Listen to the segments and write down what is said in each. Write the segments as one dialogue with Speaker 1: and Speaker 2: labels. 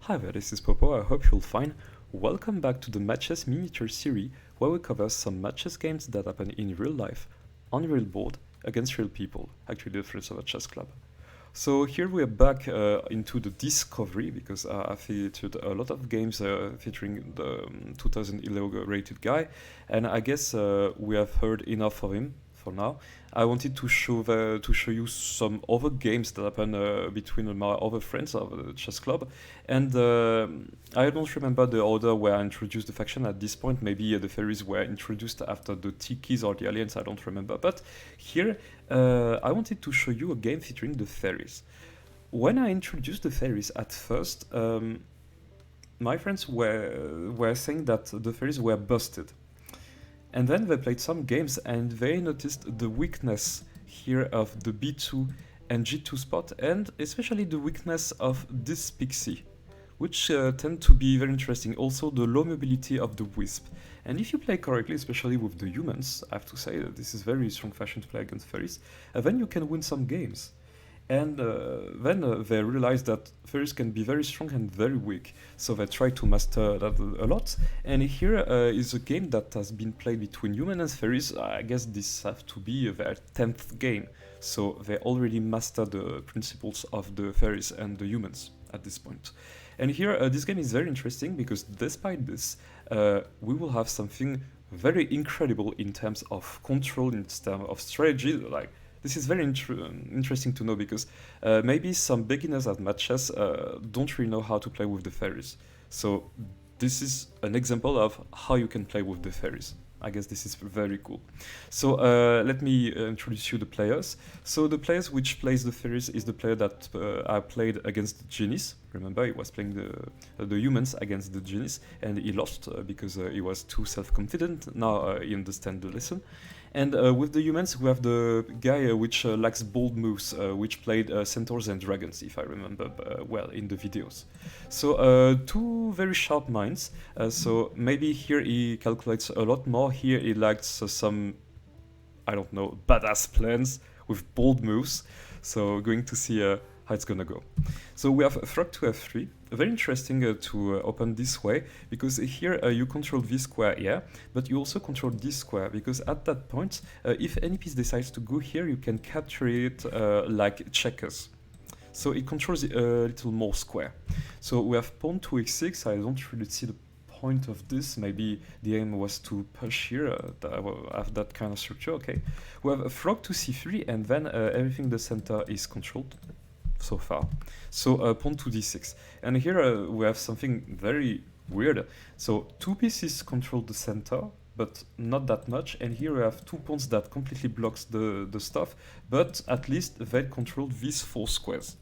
Speaker 1: Hi there, this is Popo, I hope you'll fine. Welcome back to the Matches miniature series where we cover some matches games that happen in real life, on real board, against real people, actually the friends of a chess club. So here we are back into the discovery because I featured a lot of games featuring the 2011 rated guy, and I guess we have heard enough of him for now. I wanted to show you some other games that happen between my other friends of the chess club, and I don't remember the order where I introduced the faction at this point. Maybe the fairies were introduced after the Tikis or the Alliance. I don't remember, but here I wanted to show you a game featuring the fairies. When I introduced the fairies at first, my friends were saying that the fairies were busted. And then they played some games and they noticed the weakness here of the B2 and G2 spot, and especially the weakness of this pixie, which tend to be very interesting. Also the low mobility of the wisp. And if you play correctly, especially with the humans, I have to say that this is very strong fashion to play against fairies, then you can win some games. And then they realized that fairies can be very strong and very weak, so they try to master that a lot. And here is a game that has been played between humans and fairies. I guess this has to be their 10th game, so they already mastered the principles of the fairies and the humans at this point. And here this game is very interesting because despite this, we will have something very incredible in terms of control, in terms of strategy. Like, this is very interesting to know because maybe some beginners at matches don't really know how to play with the fairies. So this is an example of how you can play with the fairies. I guess this is very cool. So let me introduce you the players. So the players which plays the fairies is the player that I played against the genies. Remember, he was playing the humans against the genies, and he lost because he was too self-confident. Now he understands the lesson. And with the humans, we have the guy which lacks bold moves, which played centaurs and dragons, if I remember well, in the videos. So two very sharp minds. So maybe here he calculates a lot more. Here he lacks some, I don't know, badass plans with bold moves. So going to see how it's gonna go. So we have Frog to F3. Very interesting to open this way, because here you control this square here, but you also control this square, because at that point, if any piece decides to go here, you can capture it like checkers. So it controls a little more square. So we have pawn to x6. I don't really see the point of this. Maybe the aim was to push here, have that kind of structure. Okay. We have a frog to c3, and then everything in the center is controlled so far. So pawn to d6. And here we have something very weird. So two pieces control the center, but not that much. And here we have two pawns that completely blocks the stuff, but at least they control these four squares.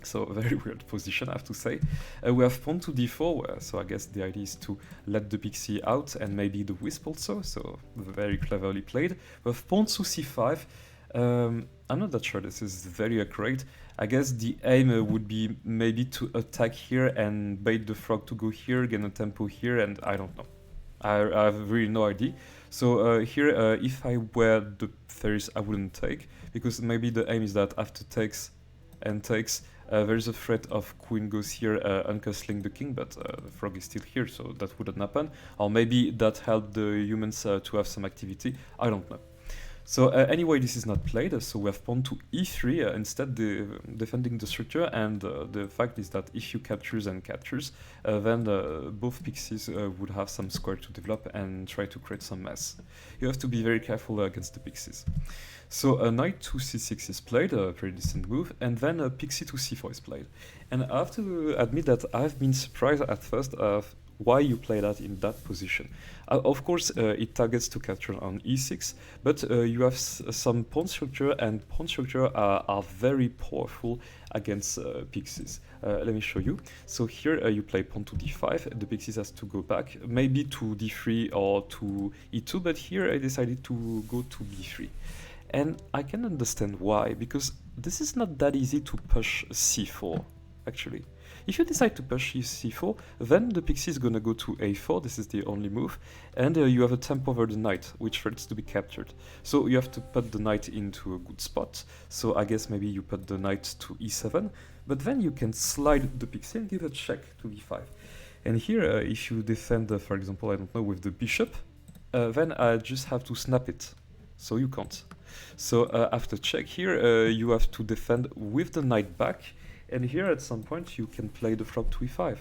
Speaker 1: So very weird position, I have to say. We have pawn to d4, so I guess the idea is to let the pixie out and maybe the wisp also, so very cleverly played. We have pawn to c5. I'm not that sure this is very accurate. I guess the aim would be maybe to attack here and bait the frog to go here, gain a tempo here, and I don't know. I have really no idea. So here, if I were the fairies, I wouldn't take, because maybe the aim is that after takes and takes, there's a threat of queen goes here, uncastling the king, but the frog is still here, so that wouldn't happen. Or maybe that helped the humans to have some activity. I don't know. So anyway, this is not played, so we have pawn to e3, instead defending the structure, and the fact is that if you captures and captures, then both pixies would have some square to develop and try to create some mess. You have to be very careful against the pixies. So knight to c6 is played, a pretty decent move, and then pixie to c4 is played. And I have to admit that I've been surprised at first of why you play that in that position. Of course, it targets to capture on e6, but you have some pawn structure, and pawn structure are very powerful against pixies. Let me show you. So here you play pawn to d5, the pixies has to go back, maybe to d3 or to e2, but here I decided to go to b3. And I can understand why, because this is not that easy to push c4, actually. If you decide to push c4, then the pixie is gonna go to a4, this is the only move, and you have a tempo over the knight, which threatens to be captured. So you have to put the knight into a good spot, so I guess maybe you put the knight to e7, But then you can slide the pixie and give a check to b5. And here, if you defend, for example, I don't know, with the bishop, then I just have to snap it. So you can't. So after check here, you have to defend with the knight back. And here at some point you can play the frog to e5.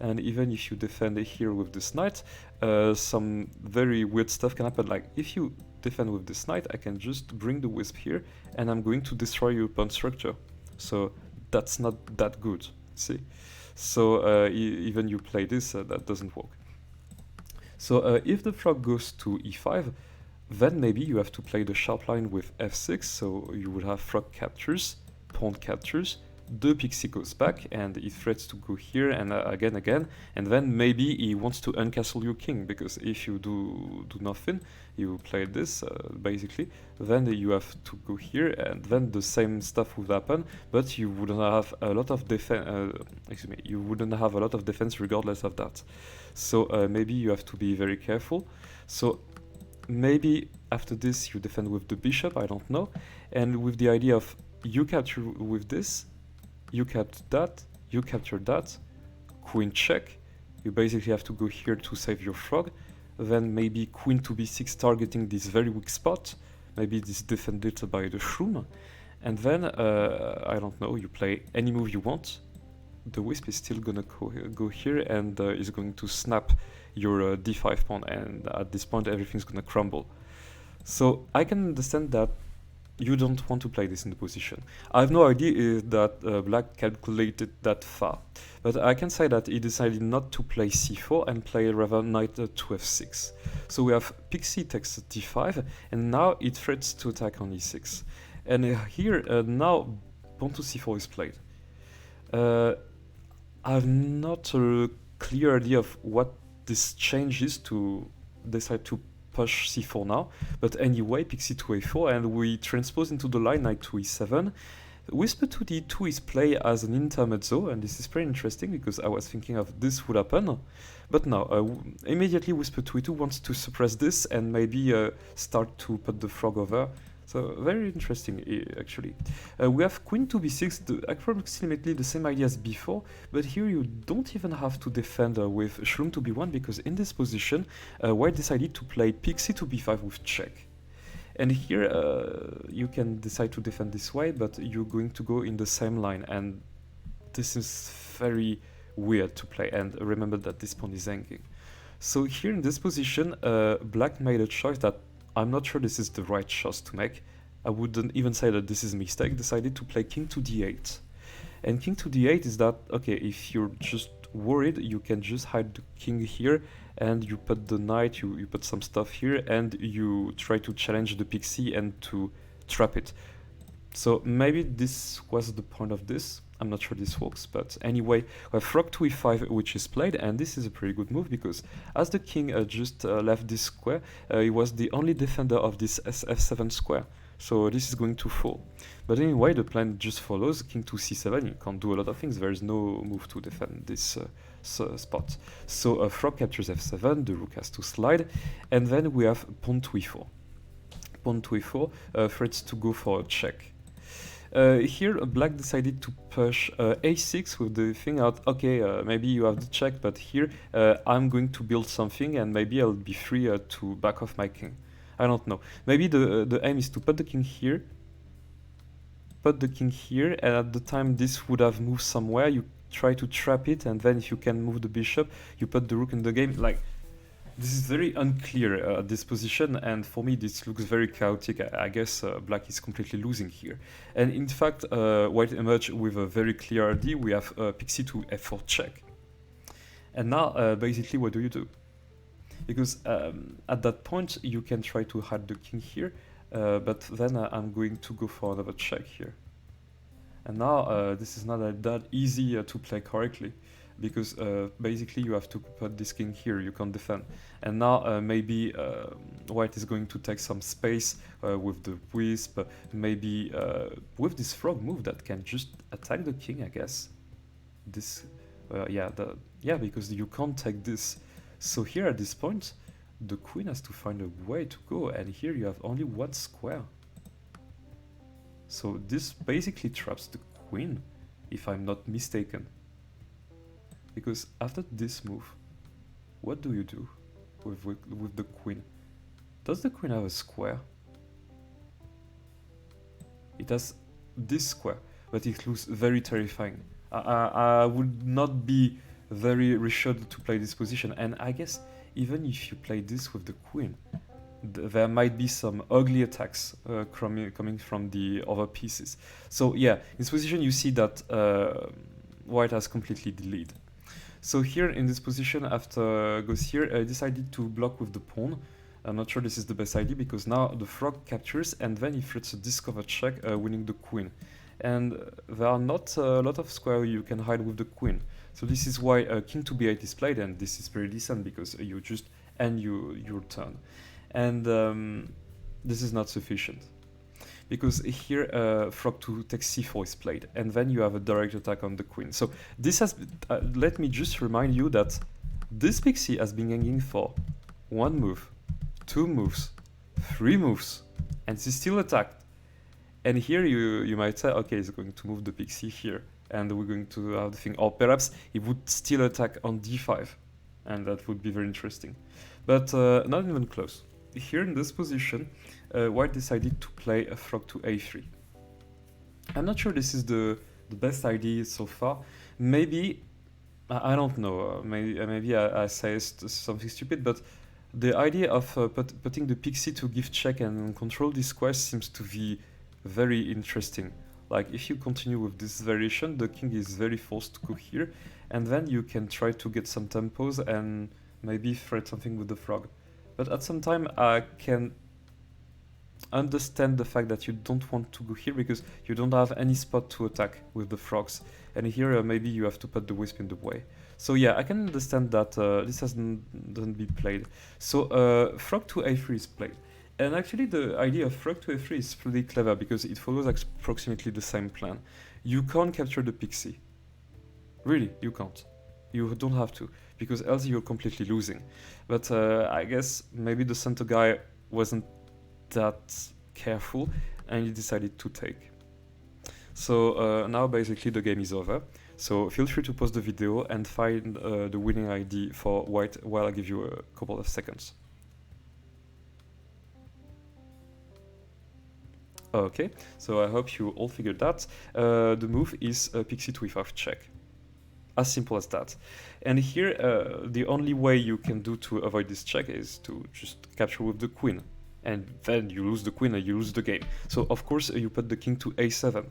Speaker 1: And even if you defend here with this knight, some very weird stuff can happen. Like if you defend with this knight, I can just bring the wisp here and I'm going to destroy your pawn structure. So that's not that good, see? So even you play this, that doesn't work. So if the frog goes to e5, then maybe you have to play the sharp line with f6, so you would have frog captures, pawn captures, the pixie goes back and he threats to go here and again, and then maybe he wants to uncastle your king, because if you do nothing, you play this basically, then you have to go here and then the same stuff would happen, but you wouldn't have a lot of defense, you wouldn't have a lot of defense regardless of that. So maybe you have to be very careful. So maybe after this you defend with the bishop, I don't know, and with the idea of you capture with this, you capture that, queen check, you basically have to go here to save your frog, then maybe queen to b6 targeting this very weak spot, maybe this defended by the shroom, and then, I don't know, you play any move you want, the wisp is still gonna go here and is going to snap your d5 pawn, and at this point everything's gonna crumble. So I can understand that you don't want to play this in the position. I have no idea if that black calculated that far, but I can say that he decided not to play c4 and play rather knight to f6. So we have pixie takes d5, and now it threats to attack on e6. And here now pawn to c4 is played. I have not a clear idea of what this change is to decide to push c4 now, but anyway, pixie to a4, and we transpose into the line knight to e7. Whisper to d2 is played as an intermezzo, and this is pretty interesting because I was thinking of this would happen, but now immediately Whisper to e2 wants to suppress this and maybe start to put the frog over. So very interesting actually. We have queen to b6, approximately the same idea as before, but here you don't even have to defend with shroom to b1, because in this position white decided to play pixie to b5 with check. And here you can decide to defend this way, but you're going to go in the same line, and this is very weird to play, and remember that this pawn is hanging. So here in this position black made a choice that I'm not sure this is the right choice to make. I wouldn't even say that this is a mistake. Decided to play king to d8. And king to d8 is that, okay, if you're just worried, you can just hide the king here and you put the knight, you put some stuff here and you try to challenge the pixie and to trap it. So maybe this was the point of this. I'm not sure this works, but anyway, we have rook to e5, which is played, and this is a pretty good move because as the king just left this square, he was the only defender of this f7 square, so this is going to fall. But anyway, the plan just follows, king to c7, you can't do a lot of things, there is no move to defend this spot. So frog captures f7, the rook has to slide, and then we have pawn to e4. Pawn to e4 threats to go for a check. Here black decided to push a6 with the thing out, okay, maybe you have the check, but here I'm going to build something and maybe I'll be free to back off my king. I don't know. Maybe the aim is to put the king here, and at the time this would have moved somewhere, you try to trap it, and then if you can move the bishop, you put the rook in the game. Like, this is very unclear at this position, and for me this looks very chaotic. I guess black is completely losing here. And in fact, white emerged with a very clear idea. We have pixie to f4 check. And now, basically, what do? Because at that point, you can try to hide the king here, but then I'm going to go for another check here. And now, this is not that easy to play correctly, because basically you have to put this king here, you can't defend. And now maybe white is going to take some space with the wisp, maybe with this frog move that can just attack the king, I guess. This, yeah, because you can't take this. So here at this point, the queen has to find a way to go, and here you have only one square. So this basically traps the queen. if I'm not mistaken. Because after this move, what do you do with the queen? Does the queen have a square? It has this square, but it looks very terrifying. I would not be very reassured to play this position, and I guess even if you play this with the queen, there might be some ugly attacks coming from the other pieces. So yeah, in this position you see that white has completely the lead. So here in this position, after goes here, I decided to block with the pawn. I'm not sure this is the best idea because now the frog captures and then he threats a discover check, winning the queen. And there are not a lot of squares you can hide with the queen. So this is why king to b8 is played, and this is very decent because you just end your turn. And this is not sufficient. Because here frog to takes c4 is played, and then you have a direct attack on the queen. So this has, let me just remind you that this pixie has been hanging for 1 move, 2 moves, 3 moves, and it's still attacked. And here you might say, okay, he's going to move the pixie here, and we're going to have the thing, or perhaps he would still attack on d5, and that would be very interesting. But not even close. Here in this position, white decided to play a frog to a3. I'm not sure this is the best idea so far. Maybe, I don't know, maybe I say something stupid, but the idea of putting the pixie to give check and control this square seems to be very interesting. Like if you continue with this variation, the king is very forced to go here, and then you can try to get some tempos and maybe threat something with the frog. But at some time I can understand the fact that you don't want to go here because you don't have any spot to attack with the frogs, and here maybe you have to put the wisp in the way. So yeah, I can understand that this doesn't be played. So frog to a3 is played, and actually the idea of frog to a3 is pretty clever because it follows approximately the same plan. You can't capture the pixie. Really, you can't. You don't have to, because else you're completely losing. But I guess maybe the center guy wasn't that careful and he decided to take. So now basically the game is over. So feel free to pause the video and find the winning ID for white while I give you a couple of seconds. Okay, so I hope you all figured that. The move is pixie to e5 check. As simple as that. And here, the only way you can do to avoid this check is to just capture with the queen. And then you lose the queen and you lose the game. So of course you put the king to a7.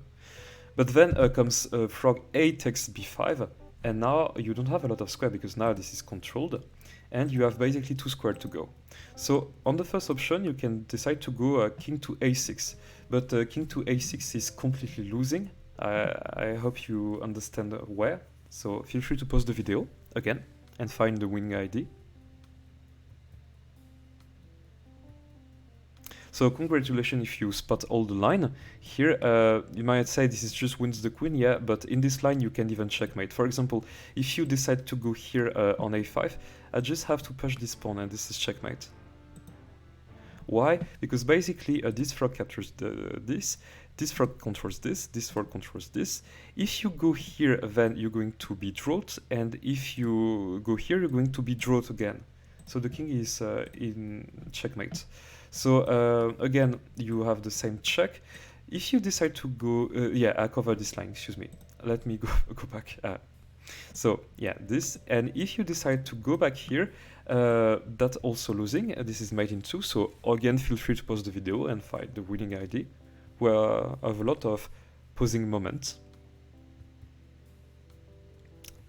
Speaker 1: But then comes frog a takes b5, and now you don't have a lot of square because now this is controlled, and you have basically 2 squares to go. So on the first option you can decide to go king to a6, but king to a6 is completely losing. I hope you understand where. So feel free to pause the video again and find the winning ID. So congratulations if you spot all the line. Here you might say this is just wins the queen, yeah, but in this line you can even checkmate. For example, if you decide to go here on a5, I just have to push this pawn and this is checkmate. Why? Because basically this frog captures this frog controls this frog controls this. If you go here, then you're going to be drawed, and if you go here, you're going to be drawed again. So the king is in checkmate. So again, you have the same check. If you decide to go, yeah, I covered this line, excuse me. Let me go back. So yeah, this, and if you decide to go back here, that's also losing. This is mate in 2, so again, feel free to pause the video and find the winning ID. We have a lot of pausing moments.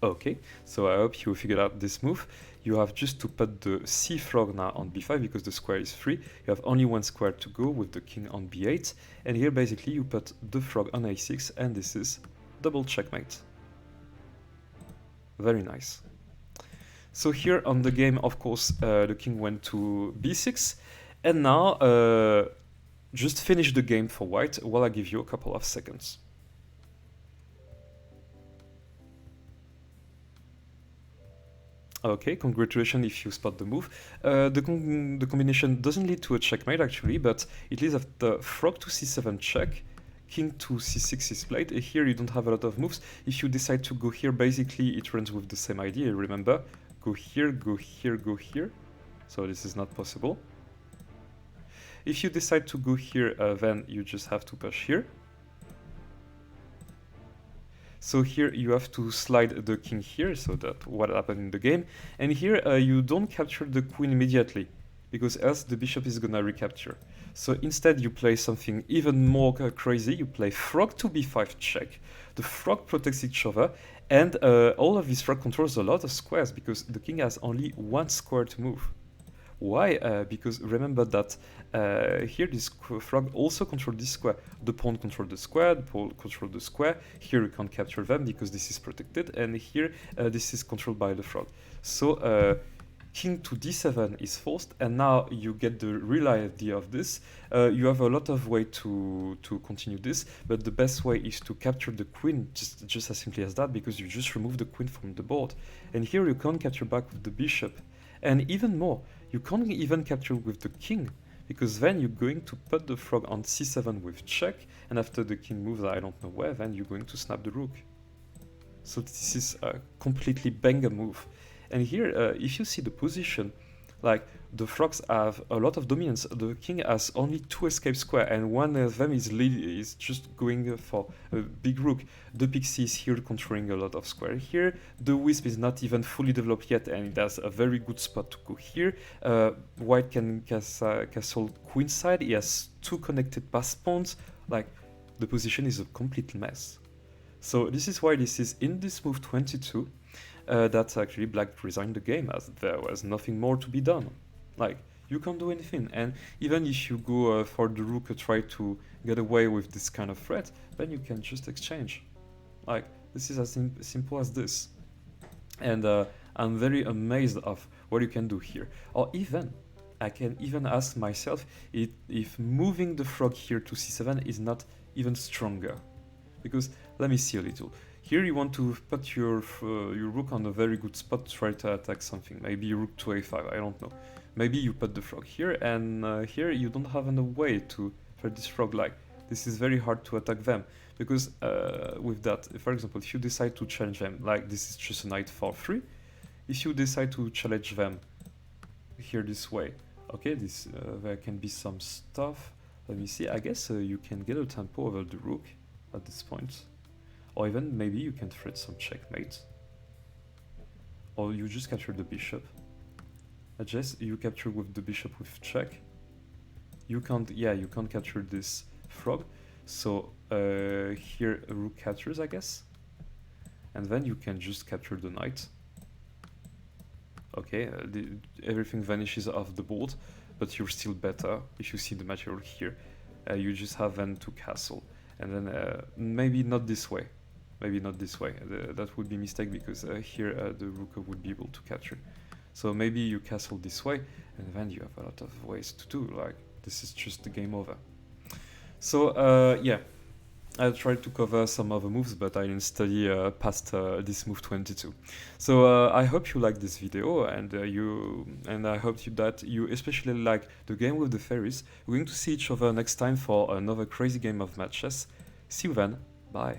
Speaker 1: Okay, so I hope you figured out this move. You have just to put the c frog now on b5 because the square is free. You have only 1 square to go with the king on b8, and here basically you put the frog on a6, and this is double checkmate. Very nice. So here on the game, of course, the king went to b6, and now just finish the game for white while I give you a couple of seconds. Okay, congratulations if you spot the move. The combination doesn't lead to a checkmate actually, but it leads after frog to c7 check, king to c6 is played. Here you don't have a lot of moves. If you decide to go here, basically it runs with the same idea, remember? Go here, go here, go here. So this is not possible. If you decide to go here, then you just have to push here. So here you have to slide the king here, so that what happened in the game. And here you don't capture the queen immediately, because else the bishop is gonna recapture. So instead you play something even more crazy. You play frog to b5 check. The frog protects each other, and all of this frog controls a lot of squares, because the king has only one square to move. Why? Because remember that here this frog also controls this square. The pawn controls the square, the pawn controls the square. Here you can't capture them because this is protected, and here this is controlled by the frog. So king to d7 is forced, and now you get the real idea of this. You have a lot of way to continue this, but the best way is to capture the queen, just as simply as that, because you just remove the queen from the board. And here you can't capture back with the bishop. And even more, you can't even capture with the king, because then you're going to put the frog on c7 with check, and after the king moves I don't know where, then you're going to snap the rook. So this is a completely banger move. And here, if you see the position, like the frogs have a lot of dominance. The king has only 2 escape square, and one of them is just going for a big rook. The pixie is here controlling a lot of square here. The wisp is not even fully developed yet, and it has a very good spot to go here. White can castle queenside. He has 2 connected pass pawns. Like, the position is a complete mess. So this is why this is in this move 22. That actually black resigned the game, as there was nothing more to be done. Like, you can't do anything, and even if you go for the rook, try to get away with this kind of threat, then you can just exchange. Like, this is as simple as this. And I'm very amazed of what you can do here. Or even, I can even ask myself if moving the frog here to c7 is not even stronger. Because, let me see a little. Here you want to put your rook on a very good spot to try to attack something. Maybe rook to a5, I don't know. Maybe you put the frog here, and here you don't have any way to threat this frog. Like, this is very hard to attack them. Because with that, for example, if you decide to challenge them, like this is just a knight for 3. If you decide to challenge them here this way, okay, this there can be some stuff. Let me see, I guess you can get a tempo over the rook at this point. Or even maybe you can threat some checkmate. Or you just capture the bishop. I guess you capture with the bishop with check. You can't capture this frog. So here a rook captures, I guess. And then you can just capture the knight. Okay, everything vanishes off the board, but you're still better if you see the material here. You just have then to castle. And then maybe not this way. Maybe not this way. That would be a mistake, because here the rook would be able to capture. So maybe you castle this way, and then you have a lot of ways to do. Like, this is just the game over. So yeah, I tried to cover some other moves, but I didn't study past this move 22. So I hope you like this video, and I hope that you especially like the game with the fairies. We're going to see each other next time for another crazy game of matches. See you then. Bye.